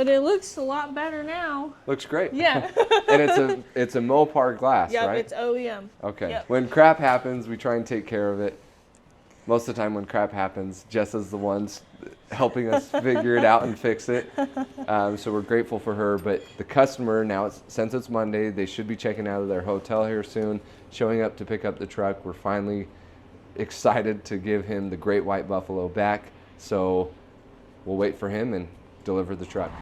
But it looks a lot better now. Looks great. Yeah. And it's a Mopar glass, Yep, right? it's OEM. Okay. Yep. When crap happens, we try and take care of it. Most of the time when crap happens, Jess is the ones helping us figure it out and fix it. So we're grateful for her. But the customer, now, since it's Monday, they should be checking out of their hotel here soon, showing up to pick up the truck. We're finally excited to give him the great white buffalo back. So we'll wait for him and deliver the truck.